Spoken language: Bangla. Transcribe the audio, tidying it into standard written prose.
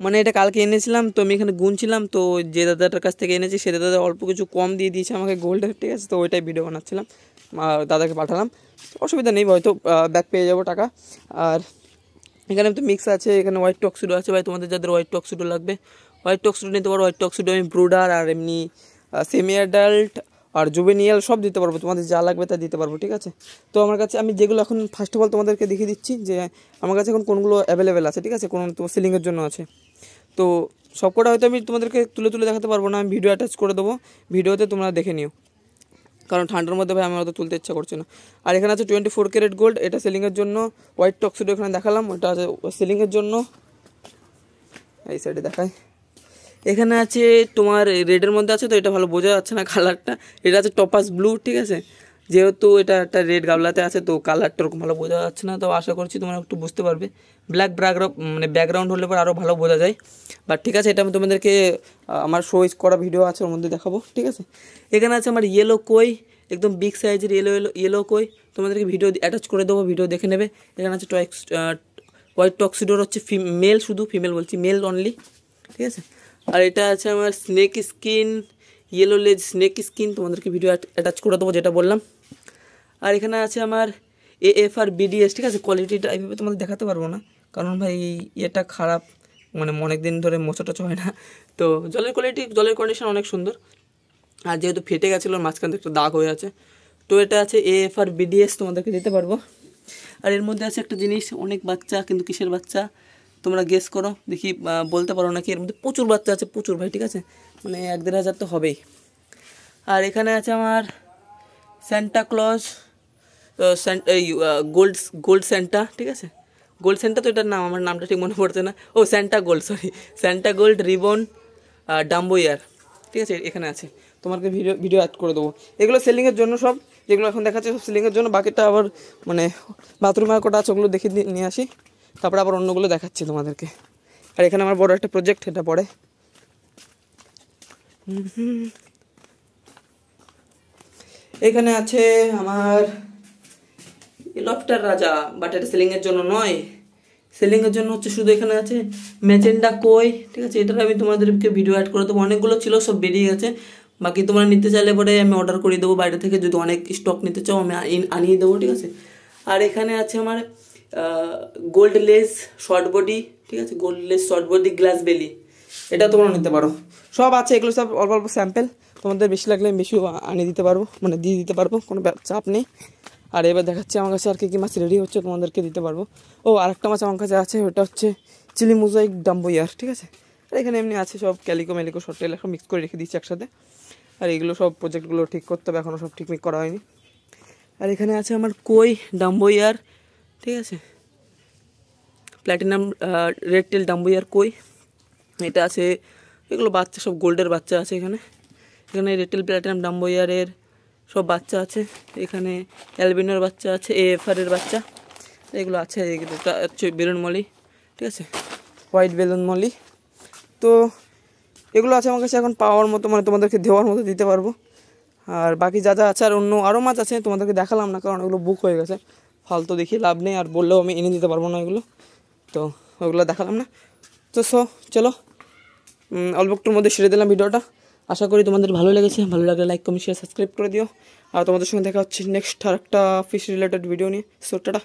মানে এটা কালকে এনেছিলাম, তো আমি এখানে গুনছিলাম, তো যে দাদাটার কাছ থেকে এনেছি সে দাদা অল্প কিছু কম দিয়ে দিয়েছে আমাকে গোল্ডের, ঠিক আছে। তো ওইটাই ভিডিও বানাচ্ছিলাম, দাদাকে পাঠালাম, অসুবিধা নেই, হয়তো ব্যাক পেয়ে যাবো টাকা। আর এখানে তো মিক্স আছে, এখানে হোয়াইট টক্সিডো আছে ভাই, তোমাদের যাদের হোয়াইট টক্সিডো লাগবে হোয়াইট টক্সিডো নিতে পারো। হোয়াইট টক্সিডো আমি ব্রুডার আর এমনি সেমি অ্যাডাল্ট আর জুবেনিয়াল সব দিতে পারবো, তোমাদের যা লাগবে তা দিতে পারবো, ঠিক আছে। তো আমার কাছে আমি যেগুলো এখন ফার্স্ট অফ অল তোমাদেরকে দেখিয়ে দিচ্ছি যে আমার কাছে এখন কোনগুলো অ্যাভেলেবেল আছে, ঠিক আছে, কোন তোমার সেলিংয়ের জন্য আছে। তো সবকটা হয়তো আমি তোমাদেরকে তুলে তুলে দেখাতে পারবো না, আমি ভিডিও অ্যাটাচ করে দেবো, ভিডিওতে তোমরা দেখে নিও, কারণ ঠান্ডার মধ্যে ভাই আমার অত তুলতে ইচ্ছা করছে না। আর এখানে আছে 24 ক্যারেট গোল্ড, এটা সেলিংয়ের জন্য। হোয়াইট টক্সিডো এখানে দেখালাম, ওটা আছে সেলিংয়ের জন্য। এই সাইডে দেখায়, এখানে আছে তোমার রেডের মধ্যে আছে, তো এটা ভালো বোঝা যাচ্ছে না কালারটা, এটা আছে টপাস ব্লু, ঠিক আছে। যেহেতু এটা একটা রেড গাবলাতে আছে তো কালারটা ওরকম ভালো বোঝা যাচ্ছে না, তো আশা করছি তোমরা একটু বুঝতে পারবে। ব্ল্যাক মানে ব্যাকগ্রাউন্ড হলে পরে আরও ভালো বোঝা যায়, বাট ঠিক আছে, এটা আমি তোমাদেরকে আমার শো করা ভিডিও আছে ওর মধ্যে দেখাবো, ঠিক আছে। এখানে আছে আমার ইয়েলো কই, একদম বিগ সাইজের ইয়েলো কই, তোমাদেরকে ভিডিও অ্যাটাচ করে দেবো, ভিডিও দেখে নেবে। এখানে আছে হোয়াইট টক্সিডোর হচ্ছে মেল, শুধু ফিমেল বলছি, মেল অনলি, ঠিক আছে। আর এটা আছে আমার স্নেক স্কিন, ইয়েলো লেজ স্নেক স্কিন, তোমাদেরকে ভিডিও অ্যাটাচ করে দেবো যেটা বললাম। আর এখানে আছে আমার AF আর BDS, ঠিক আছে। কোয়ালিটিটা এইভাবে তোমাদের দেখাতে পারবো না, কারণ ভাই এটা খারাপ, মানে অনেক দিন ধরে মোছা টোচা হয় না, তো জলের কন্ডিশন অনেক সুন্দর। আর যেহেতু ফেটে গেছিলো মাঝখান থেকে একটা দাগ হয়ে আছে, তো এটা আছে AF আর BDS, তোমাদেরকে দিতে পারবো। আর এর মধ্যে আছে একটা জিনিস, অনেক বাচ্চা, কিন্তু কিসের বাচ্চা তোমরা গেস করো দেখি, বলতে পারো নাকি। এর মধ্যে প্রচুর বাচ্চা আছে, প্রচুর ভাই, ঠিক আছে, মানে 1-1.5 তো হবেই। আর এখানে আছে আমার স্যান্টা ক্লজ, গোল্ড স্যান্টা, ঠিক আছে। গোল্ড স্যান্টা তো এটার নাম, আমার নামটা ঠিক মনে পড়ছে না, ও Santa gold, sorry, Santa gold ribbon Dumbo ear, ঠিক আছে, এখানে আছে। তোমাকে ভিডিও অ্যাড করে দেবো। এগুলো সেলিংয়ের জন্য সব, যেগুলো এখন দেখাচ্ছে সব সেলিংয়ের জন্য, বাকিটা আবার মানে বাথরুমে আর কটা আছে ওগুলো দেখে নিয়ে আসি, তারপরে আবার অন্যগুলো দেখাচ্ছি তোমাদেরকে। আর এখানে আমার বড় একটা প্রজেক্ট, এটা পড়ে এখানে আছে আমার লফটার রাজা, বাট এটা সেলিংয়ের জন্য নয়, সেলিংয়ের জন্য হচ্ছে শুধু এখানে আছে ম্যাজেন্ডা কই, ঠিক আছে। এটার আমি তোমাদেরকে ভিডিও অ্যাড করে দেবো, অনেকগুলো ছিল সব বেরিয়ে গেছে, বাকি তোমরা নিতে চাইলে পরে আমি অর্ডার করে দেবো বাইরে থেকে, যদি অনেক স্টক নিতে চাও আমি আনিয়ে দেবো, ঠিক আছে। আর এখানে আছে আমার গোল্ড লেস শর্ট বডি, ঠিক আছে, gold less short body glass বেলি, এটা তোমরা নিতে পারো, সব আছে। এগুলো সব অল্প অল্প স্যাম্পেল, তোমাদের বেশি লাগলে আমি বেশি আনিয়ে দিতে পারবো, মানে দিয়ে দিতে পারবো, কোনো চাপ নেই। আর এবার দেখাচ্ছি আমার কাছে আর কি মাছ রেডি হচ্ছে, তোমাদেরকে দিতে পারবো। ও আরেকটা মাছ আমার কাছে আছে, ওটা হচ্ছে চিলি মোজাইক ডাম্বো ইয়ার, ঠিক আছে। আর এখানে এমনি আছে সব ক্যালিকো ম্যালিকো শর্ট টেল, সব মিক্স করে রেখে দিচ্ছি একসাথে। আর এগুলো সব প্রজেক্টগুলো ঠিক করতে হবে, এখনও সব ঠিকমিক করা হয়নি। আর এখানে আছে আমার কই ডাম্বো ইয়ার, ঠিক আছে, প্ল্যাটিনাম রেড টেল ডাম্বো ইয়ার কই, এটা আছে। এগুলো বাচ্চা, সব গোল্ডের বাচ্চা আছে এখানে। এখানে রেড টেল প্ল্যাটিনাম ডাম্বো ইয়ারের সব বাচ্চা আছে, এখানে অ্যালবিনোর বাচ্চা আছে, AFR এর বাচ্চা, এগুলো আছে। এটা হচ্ছে বেলুন মলি, ঠিক আছে, হোয়াইট বেলুন মলি। তো এগুলো আছে আমার কাছে এখন পাওয়ার মতো, মানে তোমাদেরকে দেওয়ার মতো দিতে পারবো। আর বাকি যা যা আছে, আর আরও মাছ আছে, তোমাদেরকে দেখালাম না কারণ ওগুলো বুক হয়ে গেছে, ফালতু দেখি লাভ নেই, আর বললেও আমি এনে দিতে পারবো না এগুলো, তো ওগুলো দেখালাম না। তো চলো অল্প একটুর মধ্যে সেরে দিলাম ভিডিওটা, আশা করি তোমাদের ভালো লেগেছে। ভালো লাগলে লাইক কমেন্ট শেয়ার সাবস্ক্রাইব করে দিও। আর তোমাদের সঙ্গে দেখা হচ্ছে নেক্সট আর একটা ফিশ রিলেটেড ভিডিও নিয়ে। টাটা।